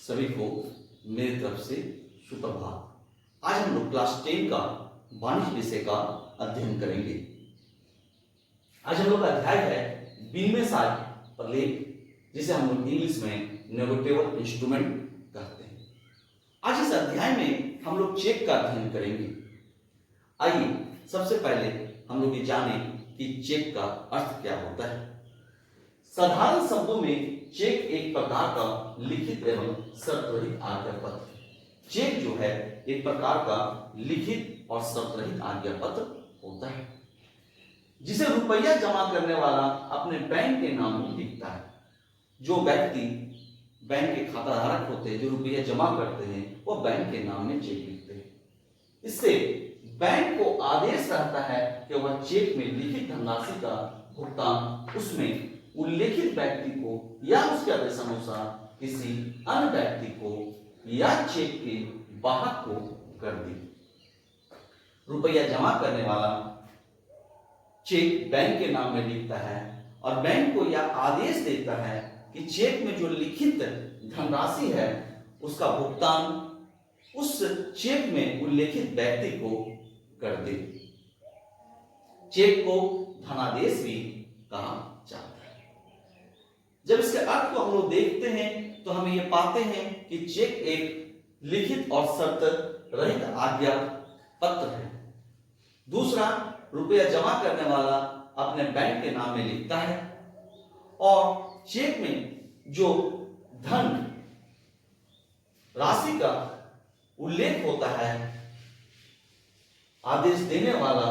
सभी को मेरी तरफ से सुप्रभात। आज हम लोग क्लास 10 का वाणिज्य विषय का अध्ययन करेंगे। आज हम लोग का अध्याय है विनिमय साध्य प्रलेख, जिसे हम लोग इंग्लिश में नेगोटिएबल इंस्ट्रूमेंट कहते हैं। आज इस अध्याय में हम लोग चेक का अध्ययन करेंगे। आइए सबसे पहले हम लोग ये जाने कि चेक का अर्थ क्या होता है। साधारण शब्दों में चेक एक प्रकार का लिखित एवं शर्त रहित आज्ञा पत्र। चेक जो है एक प्रकार का लिखित और शर्त रहित आज्ञा पत्र होता है, जिसे रुपया जमा करने वाला अपने बैंक के नाम में लिखता है। जो व्यक्ति बैंक के खाता धारक होते हैं, जो रुपया जमा करते हैं, वो बैंक के नाम में चेक लिखते हैं। इससे बैंक को आदेश रहता है कि वह चेक में लिखित धनराशि का भुगतान उसमें उल्लेखित व्यक्ति को या उसके आदेशानुसार किसी अन्य व्यक्ति को या चेक के वाहक को कर दे। रुपया जमा करने वाला चेक बैंक के नाम में लिखता है और बैंक को यह आदेश देता है कि चेक में जो लिखित धनराशि है उसका भुगतान उस चेक में उल्लेखित व्यक्ति को कर दे। चेक को धनादेश भी कहा जाता है। जब इसके अर्थ को हम लोग देखते हैं तो हमें यह पाते हैं कि चेक एक लिखित और शर्त रहित आज्ञा पत्र है। दूसरा, रुपया जमा करने वाला अपने बैंक के नाम में लिखता है और चेक में जो धन राशि का उल्लेख होता है, आदेश देने वाला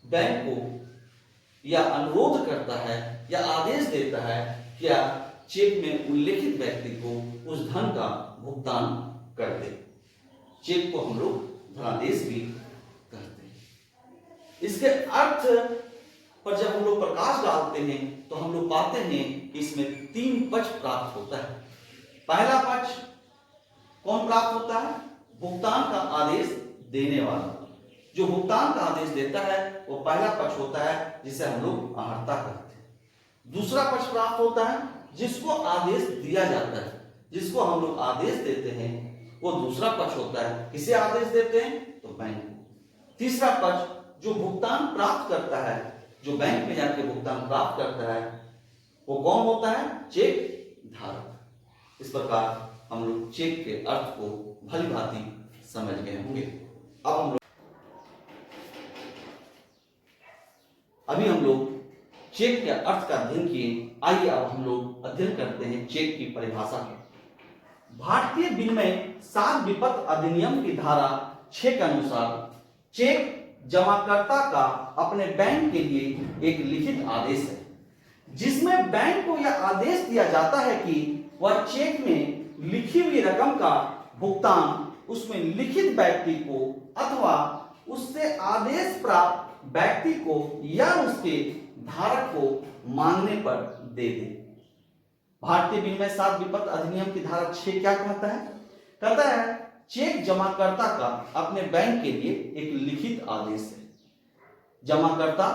बैंक को या अनुरोध करता है या आदेश देता है क्या चेक में उल्लेखित व्यक्ति को उस धन का भुगतान कर दे। चेक को हम लोग धनादेश भी कहते हैं। इसके अर्थ पर जब हम लोग प्रकाश डालते हैं तो हम लोग पाते हैं कि इसमें 3 पक्ष प्राप्त होता है। पहला पक्ष कौन प्राप्त होता है? भुगतान का आदेश देने वाला। जो भुगतान का आदेश देता है वो पहला पक्ष होता है, जिसे हम लोग आहर्ता कहते हैं। दूसरा पक्ष प्राप्त होता है जिसको आदेश दिया जाता है, जिसको हम लोग आदेश देते हैं, वो दूसरा पक्ष होता है। किसे आदेश देते हैं? तो बैंक को। तीसरा पक्ष जो भुगतान प्राप्त करता है, जो बैंक में जाके भुगतान प्राप्त करता है, वो कौन होता है? चेक धारक। इस प्रकार हम लोग चेक के अर्थ को भली भांति समझ गए होंगे। अभी हम लोग चेक के अर्थ का अध्ययन किए। आइए अब हम लोग अध्ययन करते हैं चेक की परिभाषा। भारतीय विनिमय साध विपत्र अधिनियम की धारा 6 के अनुसार चेक जमाकर्ता का अपने बैंक के लिए एक लिखित आदेश है, जिसमें बैंक को यह आदेश दिया जाता है कि वह चेक में लिखी हुई रकम का भुगतान उसमें लिखित व्यक्ति को अथवा उससे आदेश प्राप्त व्यक्ति को या उसके धारक को मांगने पर दे दे। भारतीय विनिमय साध विपत्र अधिनियम की धारा 6 क्या कहता है? कहता है चेक जमाकर्ता का अपने बैंक के लिए एक लिखित आदेश है। जमाकर्ता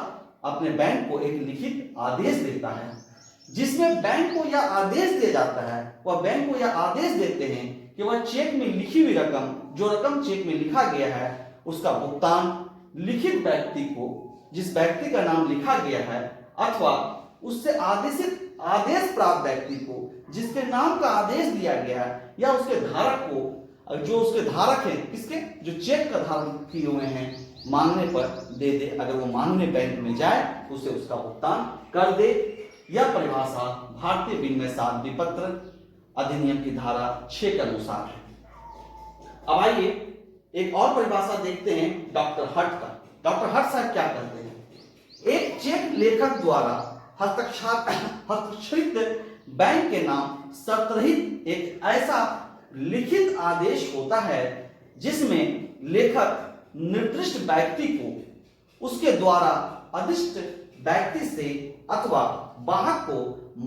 अपने बैंक को एक लिखित आदेश देता है, जिसमें बैंक को यह आदेश दिया जाता है, वह बैंक को यह आदेश देते हैं कि वह चेक में लिखी हुई रकम, जो रकम चेक में लिखा गया है, उसका भुगतान लिखित व्यक्ति को, जिस व्यक्ति का नाम लिखा गया है, अथवा उससे आदेश प्राप्त व्यक्ति को, जिसके नाम का आदेश दिया गया है, या उसके धारक को, जो उसके धारक हैं, किसके? जो चेक का धारण किए हुए हैं, मांगने पर दे दे। अगर वो मांगने बैंक में जाए तो उसे उसका भुगतान कर दे। यह परिभाषा भारतीय विनिमय साध विपत्र अधिनियम की धारा 6 के अनुसार है। अब आइए एक और परिभाषा देखते हैं डॉक्टर हट का। डॉक्टर हट साहब क्या कहते हैं? एक चेक लेखक द्वारा हस्ताक्षरित बैंक के नाम शर्त रहित एक ऐसा लिखित आदेश होता है जिसमें लेखक निर्दिष्ट व्यक्ति को उसके द्वारा अधिष्ट व्यक्ति से अथवा वाहक को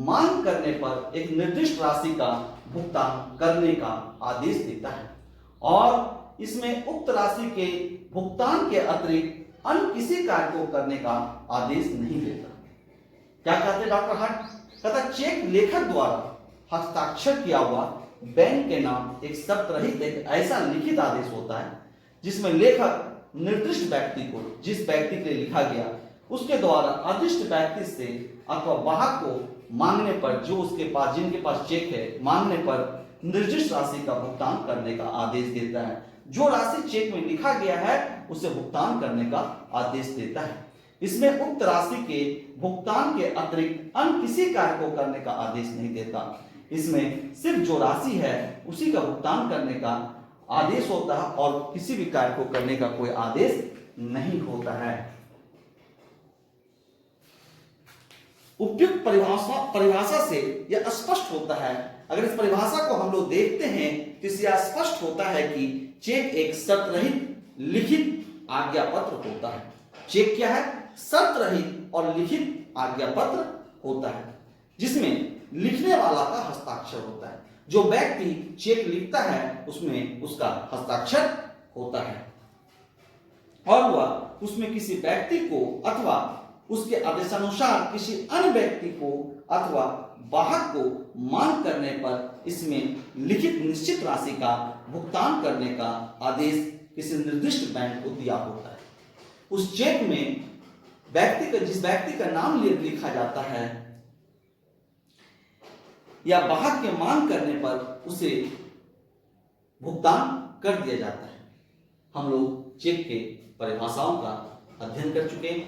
मांग करने पर एक निर्दिष्ट राशि का भुगतान करने का आदेश देता है और इसमें उक्त राशि के भुगतान के अतिरिक्त अन्य किसी कार्य को करने का आदेश नहीं देता। क्या कहते हैं डॉक्टर हट? कहता चेक लेखक द्वारा हस्ताक्षर किया हुआ बैंक के नाम एक शर्त रहित एक ऐसा लिखित आदेश होता है जिसमें लेखक निर्दिष्ट व्यक्ति को, जिस व्यक्ति के लिए लिखा गया, उसके द्वारा अदृष्ट व्यक्ति से अथवा वाहक को मांगने पर, जो उसके पास, जिनके पास चेक है, मांगने पर निर्दिष्ट राशि का भुगतान करने का आदेश देता है। जो राशि चेक में लिखा गया है उसे भुगतान करने का आदेश देता है। इसमें उक्त राशि के भुगतान के अतिरिक्त अन्य किसी कार्य को करने का आदेश नहीं देता। इसमें सिर्फ जो राशि है उसी का भुगतान करने का आदेश होता है और किसी भी कार्य को करने का कोई आदेश नहीं होता है। उपयुक्त परिभाषा से यह स्पष्ट होता है, अगर इस परिभाषा को हम लोग देखते हैं तो इससे स्पष्ट होता है कि चेक एक शर्त रहित लिखित आज्ञा पत्र होता है। चेक क्या है? शर्त रहित और लिखित आज्ञा पत्र होता है जिसमें लिखने वाला का हस्ताक्षर होता है। जो व्यक्ति चेक लिखता है उसमें उसका हस्ताक्षर होता है और वह उसमें किसी व्यक्ति को अथवा उसके आदेशानुसार किसी अन्य व्यक्ति को अथवा वाहक को मांग करने पर इसमें लिखित निश्चित राशि का भुगतान करने का आदेश किसी निर्दिष्ट बैंक को दिया होता है। उस चेक में जिस व्यक्ति का नाम लिखा जाता है या वाहक के मांग करने पर उसे भुगतान कर दिया जाता है। हम लोग चेक के परिभाषाओं का अध्ययन कर चुके हैं।